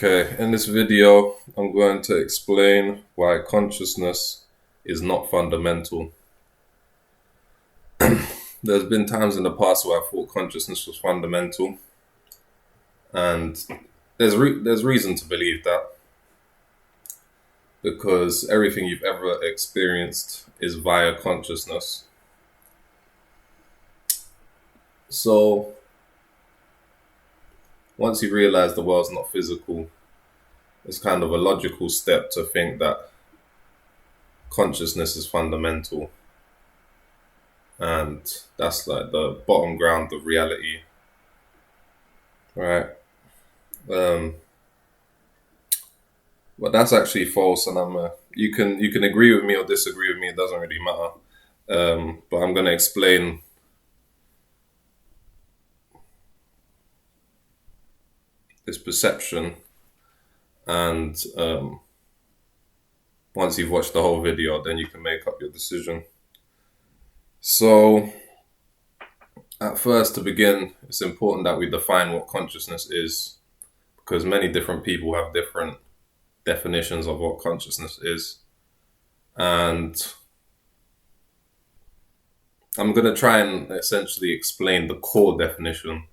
Okay, in this video, I'm going to explain why consciousness is not fundamental. There's been times in the past where I thought consciousness was fundamental, and there's reason to believe that because everything you've ever experienced is via consciousness. So once you realize the world's not physical, it's kind of a logical step to think that consciousness is fundamental. And that's like the bottom ground of reality, right? But that's actually false, and you can agree with me or disagree with me. It doesn't really matter. But I'm going to explain this perception, and once you've watched the whole video, then you can make up your decision. So, at first, to begin, it's important that we define what consciousness is, because many different people have different definitions of what consciousness is. And I'm going to try and essentially explain the core definition.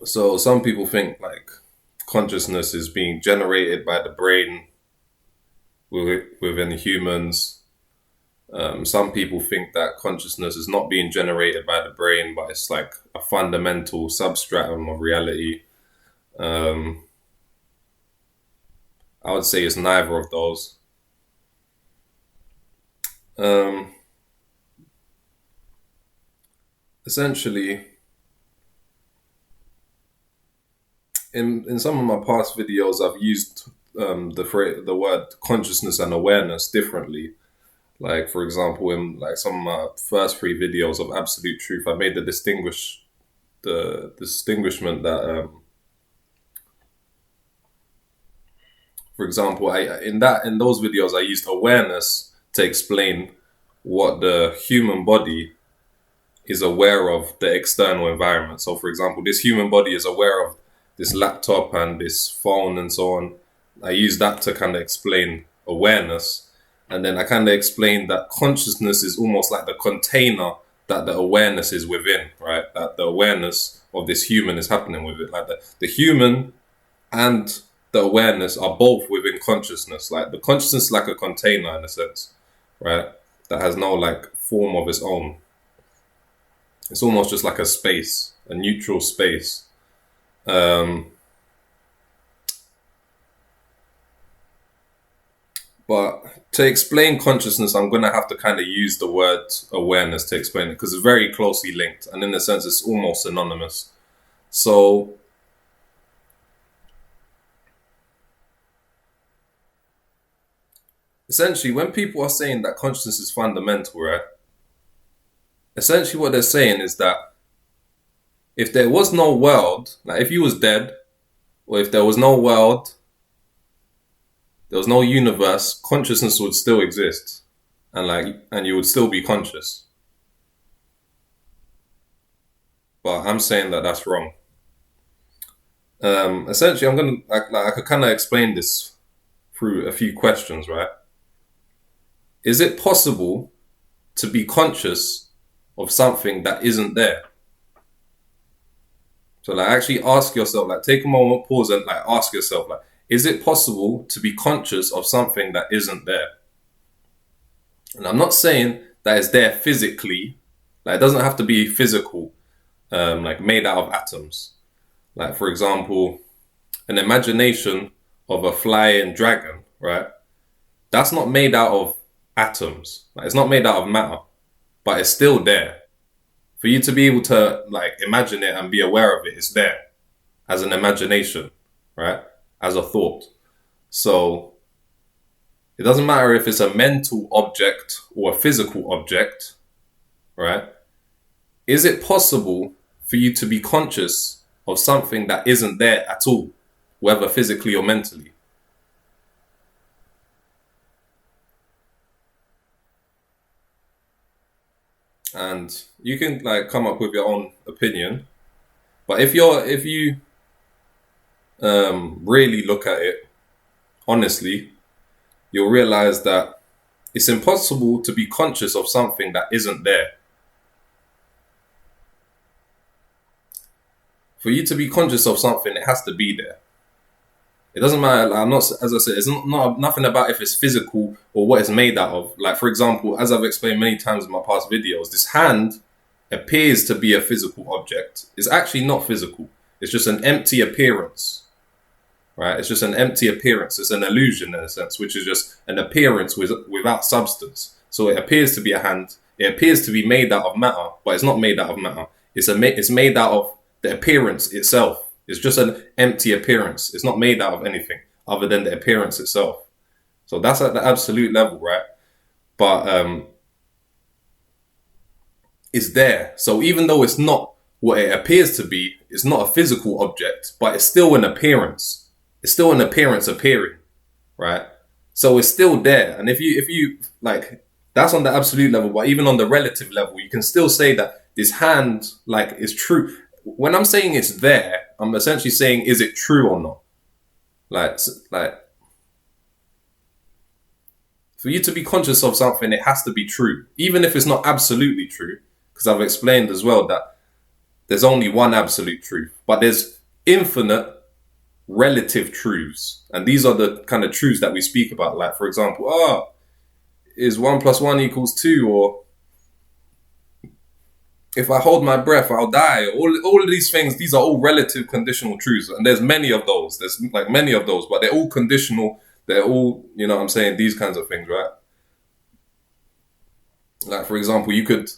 So some people think like consciousness is being generated by the brain within humans. Some people think that consciousness is not being generated by the brain, but it's like a fundamental substratum of reality. I would say it's neither of those. Essentially, in some of my past videos, I've used the word consciousness and awareness differently. Like, for example, in like some of my first three videos of Absolute Truth, I made the distinguishment that, for example, in those videos I used awareness to explain what the human body is aware of the external environment. So, for example, this human body is aware of this laptop and this phone and so on. I use that to kind of explain awareness. And then I kind of explained that consciousness is almost like the container that the awareness is within, right? That the awareness of this human is happening with it. Like the human and the awareness are both within consciousness. Like the consciousness is like a container in a sense, right? That has no like form of its own. It's almost just like a space, a neutral space. But to explain consciousness, I'm going to have to kind of use the word awareness to explain it because it's very closely linked. And in a sense, it's almost synonymous. So, essentially, when people are saying that consciousness is fundamental, right? Essentially, what they're saying is that if there was no world, like if you was dead, or if there was no world, there was no universe, consciousness would still exist, and you would still be conscious. But I'm saying that that's wrong. Essentially, I'm gonna I could kind of explain this through a few questions, right? Is it possible to be conscious of something that isn't there? So like actually ask yourself, like take a moment, pause and like ask yourself, like, is it possible to be conscious of something that isn't there? And I'm not saying that it's there physically, like it doesn't have to be physical, like made out of atoms. Like for example, an imagination of a flying dragon, right? That's not made out of atoms. Like, it's not made out of matter, but it's still there. For you to be able to like imagine it and be aware of it, it's there as an imagination, right? As a thought. So it doesn't matter if it's a mental object or a physical object, right? Is it possible for you to be conscious of something that isn't there at all, whether physically or mentally? And you can like come up with your own opinion. But if you really look at it honestly, you'll realize that it's impossible to be conscious of something that isn't there. For you to be conscious of something, it has to be there. It doesn't matter. Like, I'm not, as I said, it's not nothing about if it's physical or what it's made out of. Like, for example, as I've explained many times in my past videos, this hand appears to be a physical object. It's actually not physical. It's just an empty appearance, right? It's just an empty appearance. It's an illusion in a sense, which is just an appearance without substance. So it appears to be a hand. It appears to be made out of matter, but it's not made out of matter. It's made out of the appearance itself. It's just an empty appearance. It's not made out of anything other than the appearance itself. So that's at the absolute level, right? But it's there. So even though it's not what it appears to be, it's not a physical object, but it's still an appearance. It's still an appearance appearing, right? So it's still there. And if you like, that's on the absolute level, but even on the relative level, you can still say that this hand, like, is true. When I'm saying it's there, I'm essentially saying, is it true or not? Like, for you to be conscious of something, it has to be true, even if it's not absolutely true. Because I've explained as well that there's only one absolute truth, but there's infinite relative truths. And these are the kind of truths that we speak about. Like, for example, is 1 + 1 = 2, or if I hold my breath, I'll die. All of these things, these are all relative conditional truths. And there's many of those. There's like many of those, but they're all conditional. They're all, you know what I'm saying, these kinds of things, right? Like, for example, you could,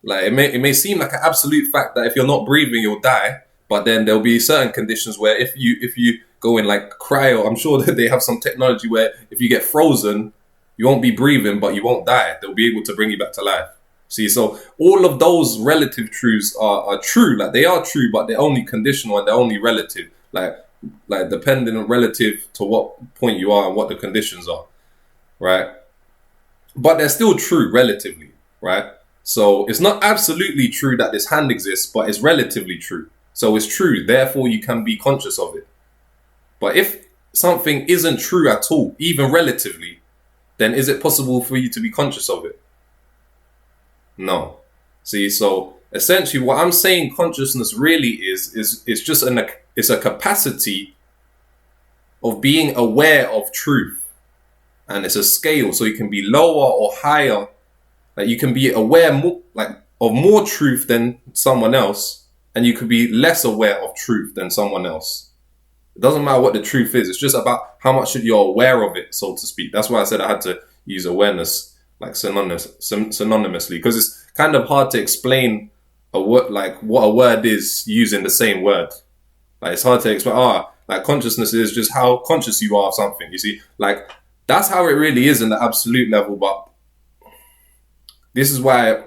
like, it may seem like an absolute fact that if you're not breathing, you'll die. But then there'll be certain conditions where if you go in like cryo, I'm sure that they have some technology where if you get frozen, you won't be breathing, but you won't die. They'll be able to bring you back to life. See, so all of those relative truths are true. Like, they are true, but they're only conditional and they're only relative. Like depending on relative to what point you are and what the conditions are, right? But they're still true relatively, right? So it's not absolutely true that this hand exists, but it's relatively true. So it's true, therefore you can be conscious of it. But if something isn't true at all, even relatively, then is it possible for you to be conscious of it? No. See, so essentially what I'm saying consciousness really is just it's a capacity of being aware of truth. And it's a scale, so you can be lower or higher. Like, you can be aware more, like, of more truth than someone else, and you could be less aware of truth than someone else. It doesn't matter what the truth is. It's just about how much you're aware of it, so to speak. That's why I said I had to use awareness like synonymously, because it's kind of hard to explain a word, like what a word is using the same word. Like, it's hard to explain. Like, consciousness is just how conscious you are of something. You see, like, that's how it really is in the absolute level. But this is why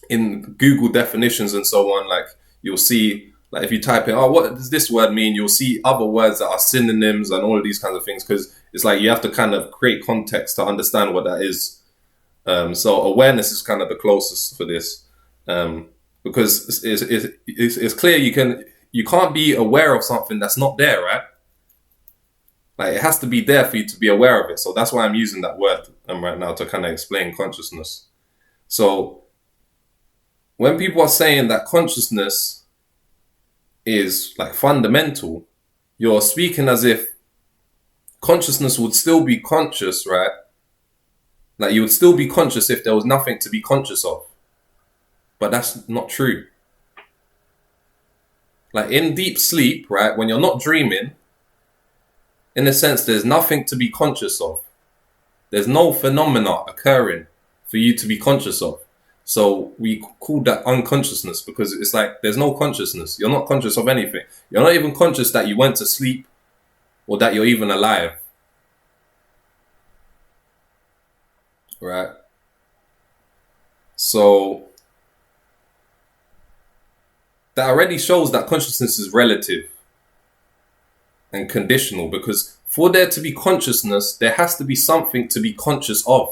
in Google definitions and so on, like, you'll see, like, if you type in, what does this word mean? You'll see other words that are synonyms and all of these kinds of things, because it's like you have to kind of create context to understand what that is. So awareness is kind of the closest for this, because it's clear you can't be aware of something that's not there, right? Like, it has to be there for you to be aware of it. So that's why I'm using that word right now to kind of explain consciousness. So when people are saying that consciousness is like fundamental, you're speaking as if consciousness would still be conscious, right? Like, you would still be conscious if there was nothing to be conscious of. But that's not true. Like, in deep sleep, right, when you're not dreaming, in a sense, there's nothing to be conscious of. There's no phenomena occurring for you to be conscious of. So we call that unconsciousness, because it's like there's no consciousness. You're not conscious of anything. You're not even conscious that you went to sleep or that you're even alive. Right? So that already shows that consciousness is relative and conditional, because for there to be consciousness, there has to be something to be conscious of.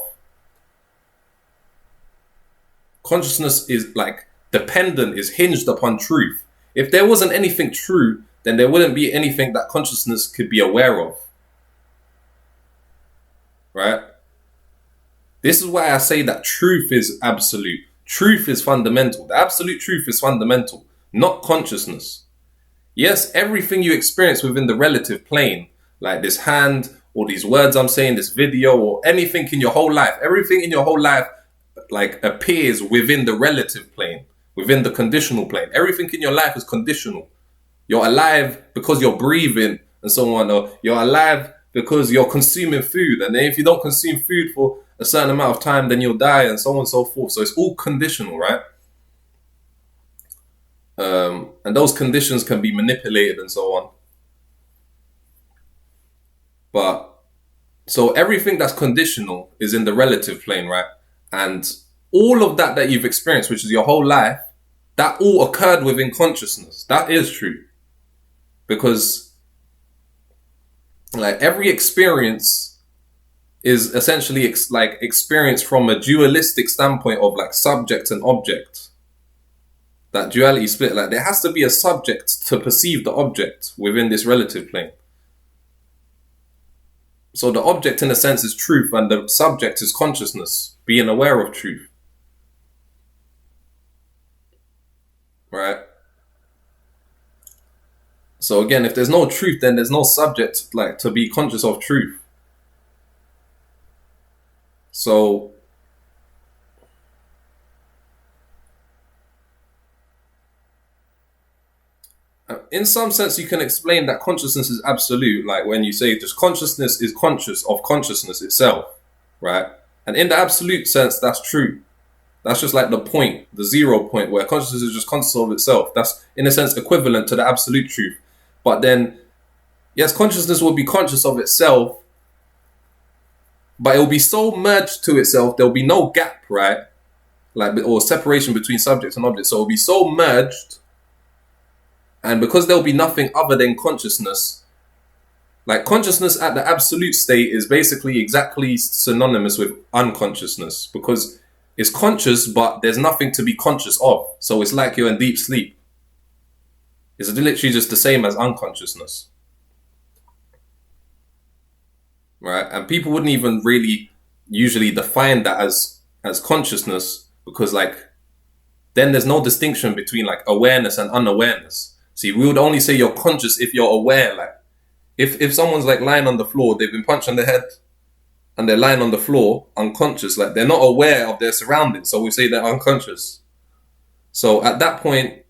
Consciousness is like dependent, is hinged upon truth. If there wasn't anything true, then there wouldn't be anything that consciousness could be aware of. Right? This is why I say that truth is absolute. Truth is fundamental. The absolute truth is fundamental, not consciousness. Yes, everything you experience within the relative plane, like this hand, or these words I'm saying, this video, or anything in your whole life, everything in your whole life like appears within the relative plane, within the conditional plane. Everything in your life is conditional. You're alive because you're breathing and so on, or you're alive because you're consuming food. And then if you don't consume food for a certain amount of time, then you'll die, and so on and so forth. So it's all conditional, right? And those conditions can be manipulated and so on. But so everything that's conditional is in the relative plane, right? And all of that you've experienced, which is your whole life, that all occurred within consciousness. That is true. Because like every experience is essentially experience from a dualistic standpoint of like subject and object. That duality split, like there has to be a subject to perceive the object within this relative plane. So the object in a sense is truth, and the subject is consciousness, being aware of truth. Right? So again, if there's no truth, then there's no subject like to be conscious of truth. So in some sense, you can explain that consciousness is absolute, like when you say just consciousness is conscious of consciousness itself, right? And in the absolute sense, that's true. That's just like the point, the 0 point, where consciousness is just conscious of itself. That's, in a sense, equivalent to the absolute truth. But then, yes, consciousness will be conscious of itself, but it will be so merged to itself, there will be no gap, right? Like, or separation between subject and object. So it will be so merged, and because there will be nothing other than consciousness, like consciousness at the absolute state is basically exactly synonymous with unconsciousness, because it's conscious, but there's nothing to be conscious of. So it's like you're in deep sleep. It's literally just the same as unconsciousness. Right? And people wouldn't even really usually define that as consciousness, because like then there's no distinction between like awareness and unawareness. See, we would only say you're conscious if you're aware. Like if someone's like lying on the floor, they've been punched on the head and they're lying on the floor unconscious, like they're not aware of their surroundings, so we say they're unconscious. So at that point,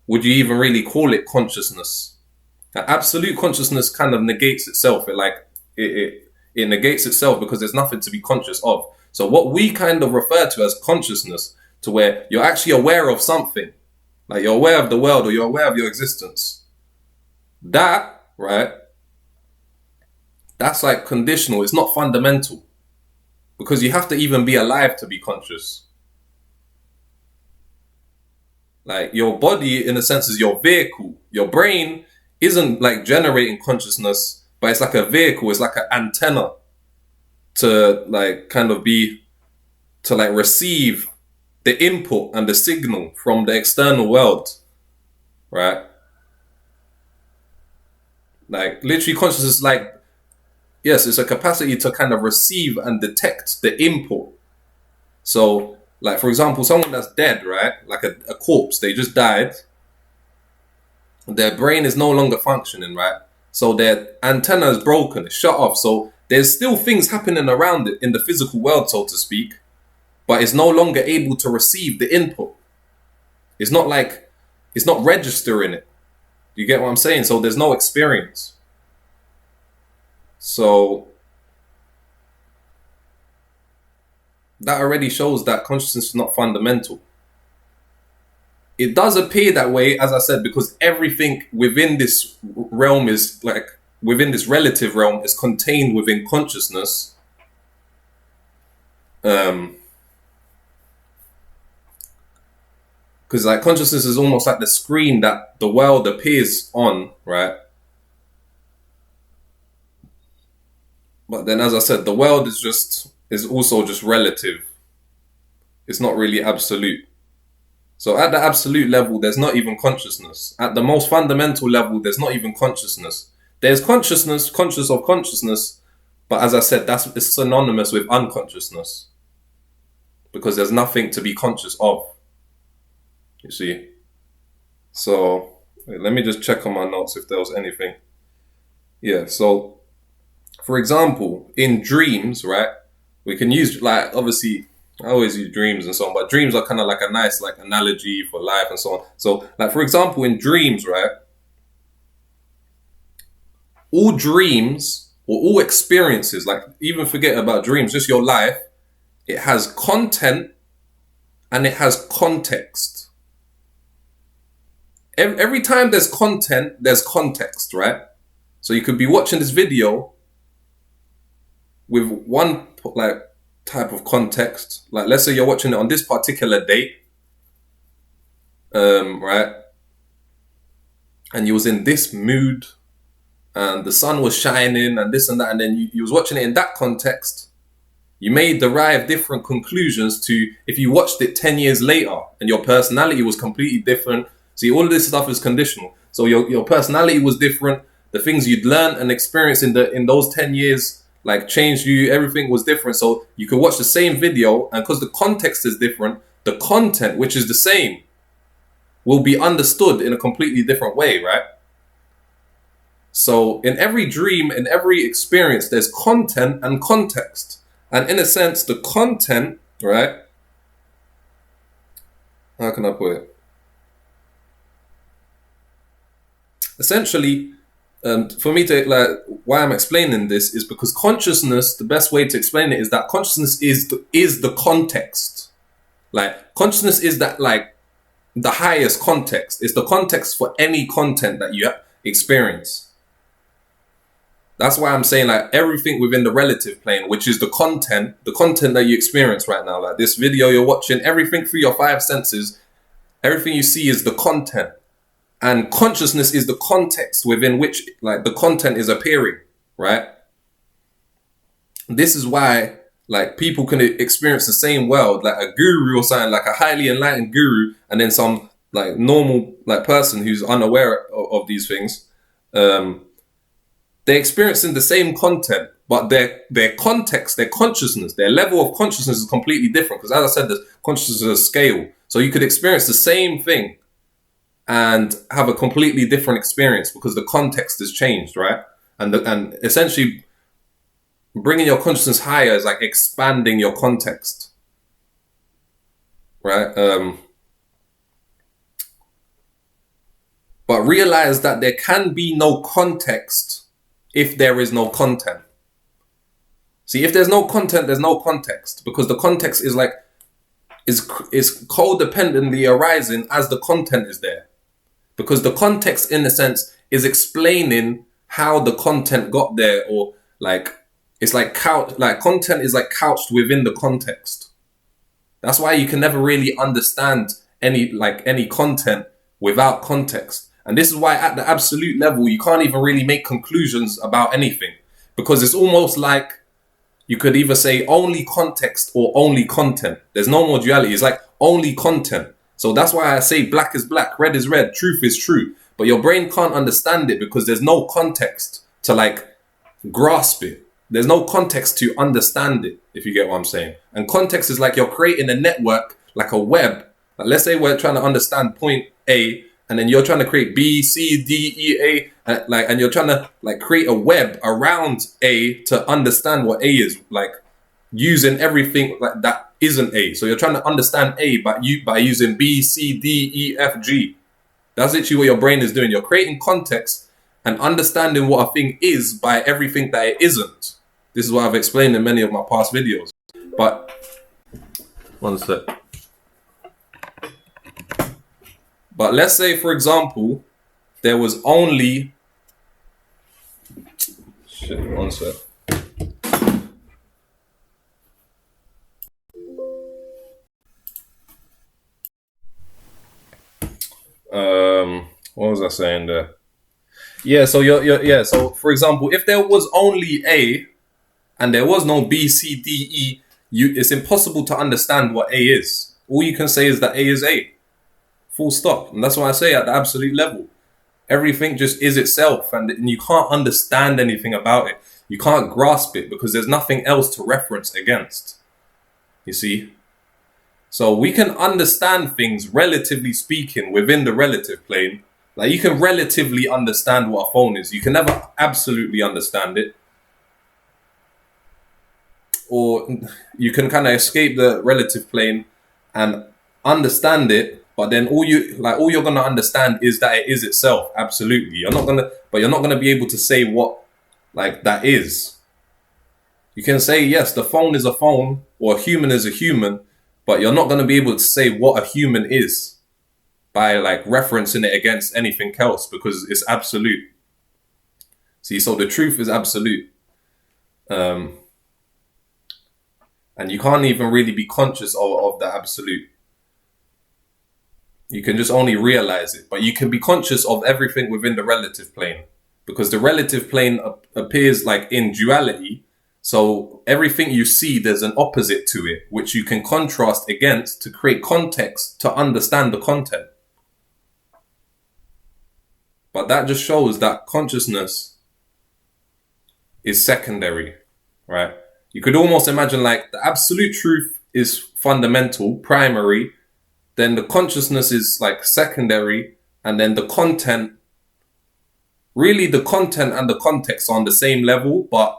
would you even really call it consciousness? Now, absolute consciousness kind of negates itself. It negates itself because there's nothing to be conscious of. So what we kind of refer to as consciousness, to where you're actually aware of something, like you're aware of the world or you're aware of your existence, that, right, that's like conditional. It's not fundamental, because you have to even be alive to be conscious. Like your body, in a sense, is your vehicle. Your brain isn't like generating consciousness, but it's like a vehicle. It's like an antenna to like kind of be, to like receive the input and the signal from the external world, right? Like literally consciousness is like, yes, it's a capacity to kind of receive and detect the input. So like, for example, someone that's dead, right? Like a corpse, they just died. Their brain is no longer functioning, right? So their antenna is broken, it's shut off. So there's still things happening around it in the physical world, so to speak, but it's no longer able to receive the input. It's not like, it's not registering it. You get what I'm saying? So there's no experience. So that already shows that consciousness is not fundamental. It does appear that way, as I said, because everything within this realm is like, within this relative realm is contained within consciousness. Because like consciousness is almost like the screen that the world appears on, right? But then, as I said, the world is also just relative. It's not really absolute. So at the absolute level, there's not even consciousness. At the most fundamental level, there's not even consciousness. There's consciousness, conscious of consciousness, but as I said, it's synonymous with unconsciousness because there's nothing to be conscious of. You see? So let me just check on my notes if there was anything. Yeah, so for example, in dreams, right, we can use, like, obviously, I always use dreams and so on, but dreams are kind of like a nice, like, analogy for life and so on. So, like, for example, in dreams, right, all dreams or all experiences, like, even forget about dreams, just your life, it has content and it has context. Every time there's content, there's context, right? So you could be watching this video with one, like, type of context. Like, let's say you're watching it on this particular date, right? And you was in this mood, and the sun was shining, and this and that, and then you was watching it in that context. You may derive different conclusions to if you watched it 10 years later, and your personality was completely different. See, all of this stuff is conditional. So your personality was different. The things you'd learned and experienced in those 10 years, like, changed you. Everything was different. So you could watch the same video, and because the context is different, the content, which is the same, will be understood in a completely different way, right? So in every dream, in every experience, there's content and context. And in a sense, the content, right? How can I put it? Essentially, for me to, like, why I'm explaining this is because consciousness, the best way to explain it is that consciousness is the context. Like, consciousness is that, like, the highest context. It's the context for any content that you experience. That's why I'm saying, like, everything within the relative plane, which is the content that you experience right now, like this video you're watching, everything through your five senses, everything you see is the content. And consciousness is the context within which, like, the content is appearing, right? This is why, like, people can experience the same world, like a guru or something, like a highly enlightened guru, and then some, like, normal, like, person who's unaware of these things. They're experiencing the same content, but their context, their consciousness, their level of consciousness is completely different. Because as I said, the consciousness is a scale. So you could experience the same thing and have a completely different experience because the context has changed, right? And essentially bringing your consciousness higher is like expanding your context, right? But realize that there can be no context if there is no content. See, if there's no content, there's no context, because the context is like is codependently arising as the content is there. Because the context, in a sense, is explaining how the content got there, or like it's like content is like couched within the context. That's why you can never really understand any content without context. And this is why at the absolute level, you can't even really make conclusions about anything, because it's almost like you could either say only context or only content. There's no more duality. It's like only content. So that's why I say black is black, red is red, truth is true. But your brain can't understand it because there's no context to, like, grasp it. There's no context to understand it, if you get what I'm saying. And context is like you're creating a network, like a web. Like, let's say we're trying to understand point A, and then you're trying to create B, C, D, E, A, and you're trying to, like, create a web around A to understand what A is, like, using everything like that isn't A. So you're trying to understand A by using B, C, D, E, F, G. That's literally what your brain is doing. You're creating context and understanding what a thing is by everything that it isn't. This is what I've explained in many of my past videos. But one sec. But let's say, for example, there was only... One sec. What was I saying there? Yeah, so so for example, if there was only A and there was no B, C, D, E, it's impossible to understand what A is. All you can say is that A is A. Full stop. And that's why I say at the absolute level, everything just is itself, and you can't understand anything about it. You can't grasp it because there's nothing else to reference against. You see? So we can understand things, relatively speaking, within the relative plane. Like, you can relatively understand what a phone is. You can never absolutely understand it. Or you can kind of escape the relative plane and understand it, but then all you're gonna understand is that it is itself. Absolutely. You're not gonna be able to say what like that is. You can say, yes, the phone is a phone, or a human is a human, but you're not gonna be able to say what a human is by like referencing it against anything else, because it's absolute. See, so the truth is absolute. And you can't even really be conscious of the absolute. You can just only realize it. But you can be conscious of everything within the relative plane. Because the relative plane appears like in duality. So everything you see, there's an opposite to it, which you can contrast against to create context to understand the content. But that just shows that consciousness is secondary, right? You could almost imagine like the absolute truth is fundamental, primary, then the consciousness is like secondary, and then the content, really the content and the context are on the same level, but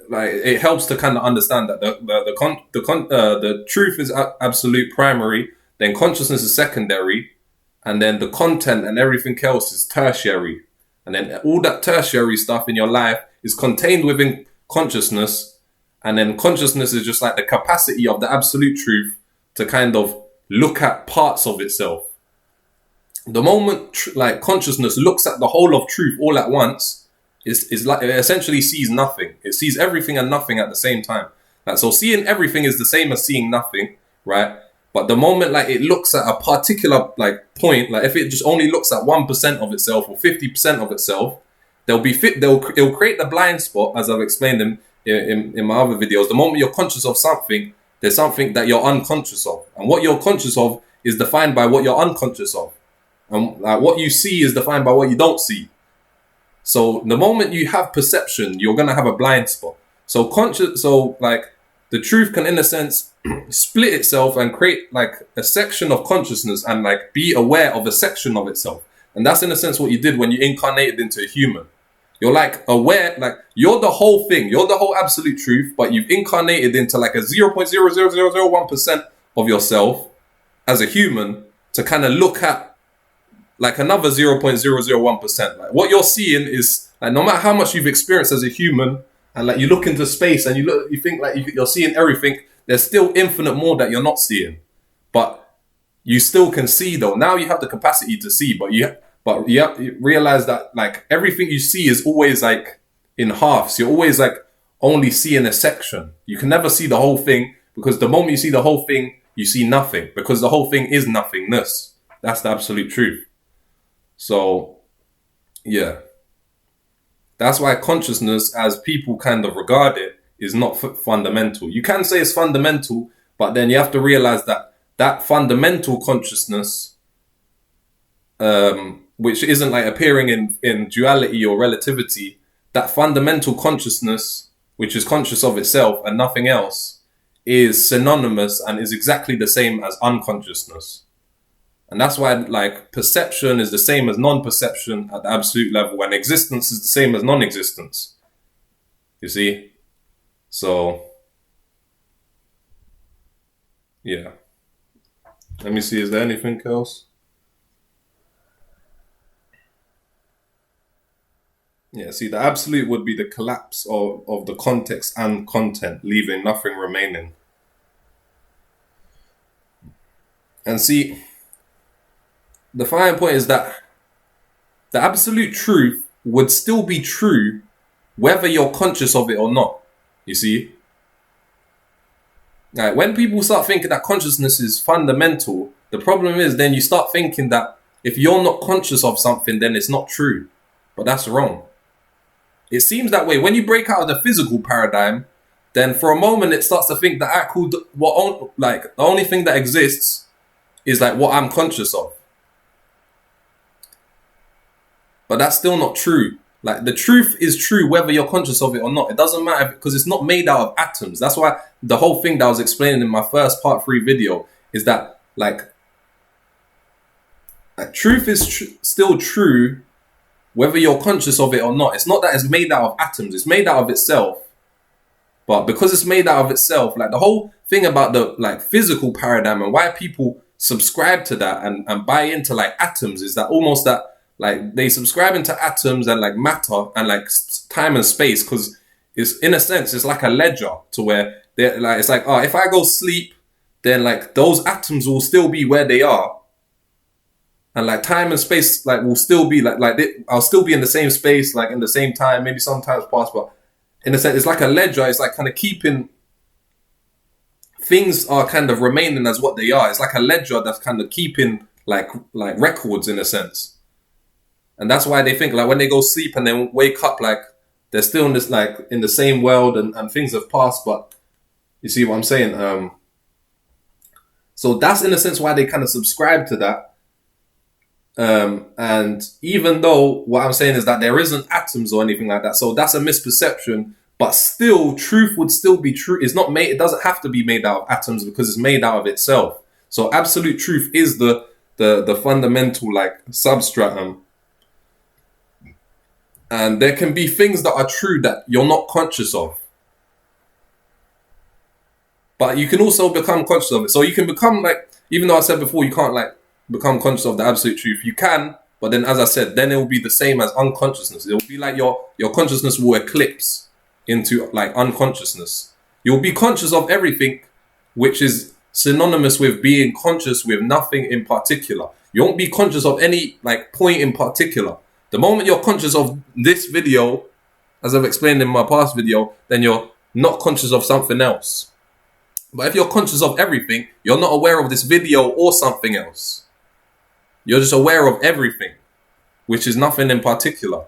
like it helps to kind of understand that the truth is absolute, primary, then consciousness is secondary, and then the content and everything else is tertiary. And then all that tertiary stuff in your life is contained within consciousness. And then consciousness is just like the capacity of the absolute truth to kind of look at parts of itself. The moment like consciousness looks at the whole of truth all at once, is like it essentially sees nothing. It sees everything and nothing at the same time. Like, so seeing everything is the same as seeing nothing, right? But the moment like it looks at a particular like point, like if it just only looks at 1% of itself or 50% of itself, it'll create the blind spot, as I've explained in my other videos. The moment you're conscious of something, there's something that you're unconscious of. And what you're conscious of is defined by what you're unconscious of. And like, what you see is defined by what you don't see. So the moment you have perception, you're going to have a blind spot. So like the truth can, in a sense, split itself and create like a section of consciousness and like be aware of a section of itself. And that's in a sense what you did when you incarnated into a human. You're like aware, like you're the whole thing, you're the whole absolute truth, but you've incarnated into like a 0.00001% of yourself as a human to kind of look at like another 0.001%. Like what you're seeing is like, no matter how much you've experienced as a human, and like you look into space and you think like you're seeing everything, there's still infinite more that you're not seeing. But you still can see though. Now you have the capacity to see, but you realize that like everything you see is always like in halves. You're always like only seeing a section. You can never see the whole thing, because the moment you see the whole thing, you see nothing, because the whole thing is nothingness. That's the absolute truth. So, yeah. That's why consciousness, as people kind of regard it, is not fundamental. You can say it's fundamental, but then you have to realize that that fundamental consciousness, which isn't like appearing in duality or relativity, that fundamental consciousness, which is conscious of itself and nothing else, is synonymous and is exactly the same as unconsciousness. And that's why like perception is the same as non-perception at the absolute level, and existence is the same as non-existence. You see? So, yeah. Let me see, is there anything else? Yeah, see, the absolute would be the collapse of the context and content, leaving nothing remaining. And see, the final point is that the absolute truth would still be true whether you're conscious of it or not. You see? Like, when people start thinking that consciousness is fundamental, the problem is then you start thinking that if you're not conscious of something, then it's not true. But that's wrong. It seems that way. When you break out of the physical paradigm, then for a moment it starts to think that the only thing that exists is like what I'm conscious of. but that's still not true. Like, the truth is true whether you're conscious of it or not. It doesn't matter because it's not made out of atoms. That's why the whole thing that I was explaining in my first part 3 video is that, like truth is still true whether you're conscious of it or not. It's not that it's made out of atoms. It's made out of itself. But because it's made out of itself, like the whole thing about the like physical paradigm and why people subscribe to that and buy into like atoms is that almost that like they subscribe into atoms and like matter and like time and space, because it's, in a sense, it's like a ledger to where they're like, it's like, oh, if I go sleep, then like those atoms will still be where they are. And like time and space like will still be I'll still be in the same space, like in the same time, maybe sometimes past, but in a sense, it's like a ledger. It's like kind of keeping things are kind of remaining as what they are. It's like a ledger that's kind of keeping like records in a sense. And that's why they think like when they go sleep and then wake up, like they're still in this like in the same world and things have passed. But you see what I'm saying? So that's in a sense why they kind of subscribe to that. And even though what I'm saying is that there isn't atoms or anything like that, so that's a misperception, but still truth would still be true. It's not made, it doesn't have to be made out of atoms because it's made out of itself. So absolute truth is the fundamental like substratum. And there can be things that are true that you're not conscious of. But you can also become conscious of it. So you can become like, even though I said before, you can't like become conscious of the absolute truth. You can, but then as I said, then it will be the same as unconsciousness. It will be like your consciousness will eclipse into like unconsciousness. You'll be conscious of everything, which is synonymous with being conscious with nothing in particular. You won't be conscious of any like point in particular. The moment you're conscious of this video, as I've explained in my past video, then you're not conscious of something else. But if you're conscious of everything, you're not aware of this video or something else. You're just aware of everything, which is nothing in particular.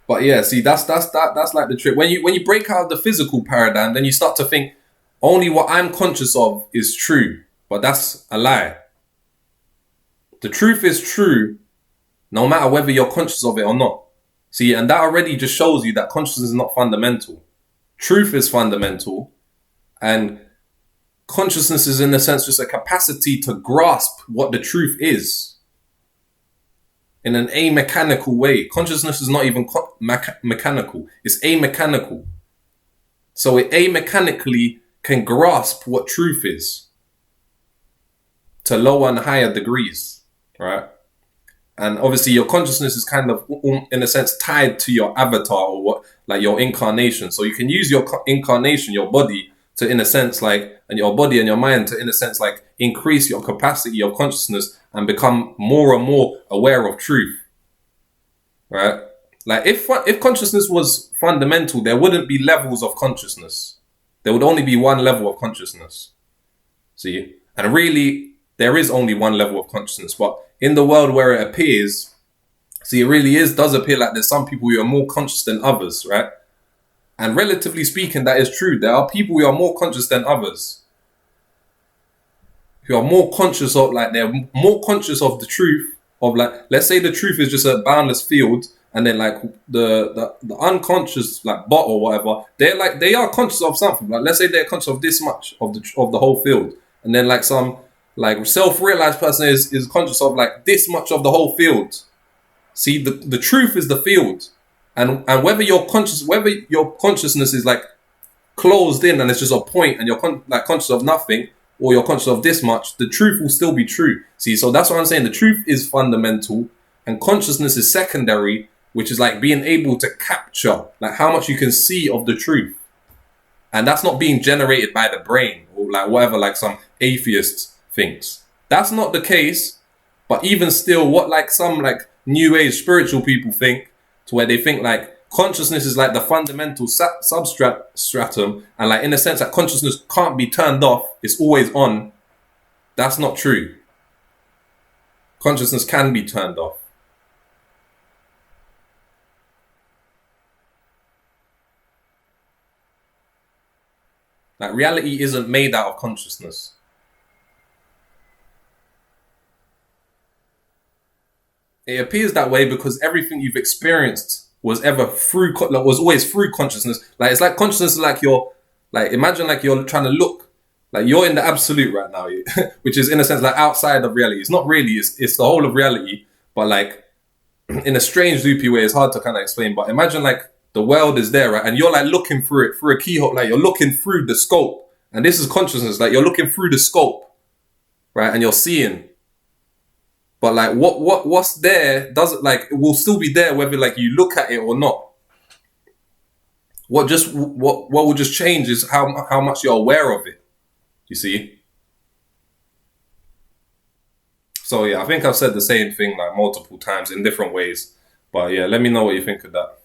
But yeah, see, that's like the trick. When you break out of the physical paradigm, then you start to think only what I'm conscious of is true. But that's a lie. The truth is true, no matter whether you're conscious of it or not. See, and that already just shows you that consciousness is not fundamental. Truth is fundamental. And consciousness is, in a sense, just a capacity to grasp what the truth is in an amechanical way. Consciousness is not even mechanical. It's amechanical. So it amechanically can grasp what truth is to lower and higher degrees, right? And obviously your consciousness is kind of, in a sense, tied to your avatar or what, like your incarnation. So you can use your incarnation, your body, to, in a sense, like, and your body and your mind to, in a sense, like, increase your capacity of consciousness and become more and more aware of truth, right? Like, if consciousness was fundamental, there wouldn't be levels of consciousness. There would only be one level of consciousness. See? And really, there is only one level of consciousness. But in the world where it appears, see, it really does appear like there's some people who are more conscious than others, right? And relatively speaking, that is true. There are people who are more conscious than others. Who are more conscious of, like, they're more conscious of the truth of, like, let's say the truth is just a boundless field, and then like the unconscious like bot or whatever, they are conscious of something. Like, let's say they're conscious of this much of the whole field, and then like some like self-realized person is conscious of like this much of the whole field. See, the truth is the field. And whether your consciousness is like closed in and it's just a point and you're conscious of nothing, or you're conscious of this much, the truth will still be true. See, so that's what I'm saying. The truth is fundamental and consciousness is secondary, which is like being able to capture like how much you can see of the truth. And that's not being generated by the brain or like whatever, like some atheist thinks. That's not the case. But even still, what like some like new age spiritual people think, to where they think like consciousness is like the fundamental substratum, and like in a sense that consciousness can't be turned off, it's always on. That's not true. Consciousness can be turned off. Like reality isn't made out of consciousness. it appears that way because everything you've experienced was ever through, like, was always through consciousness. Like, it's like consciousness is like you're, like, imagine like you're trying to look, like you're in the absolute right now, which is in a sense like outside of reality. It's not really, it's the whole of reality, but like in a strange loopy way, it's hard to kind of explain. But imagine like the world is there, right? And you're like looking through it, through a keyhole, like you're looking through the scope. And this is consciousness, like you're looking through the scope, right? And you're seeing. But like what's there doesn't, like, it will still be there whether like you look at it or not. What will just change is how much you're aware of it. You see? So yeah, I think I've said the same thing like multiple times in different ways. But yeah, let me know what you think of that.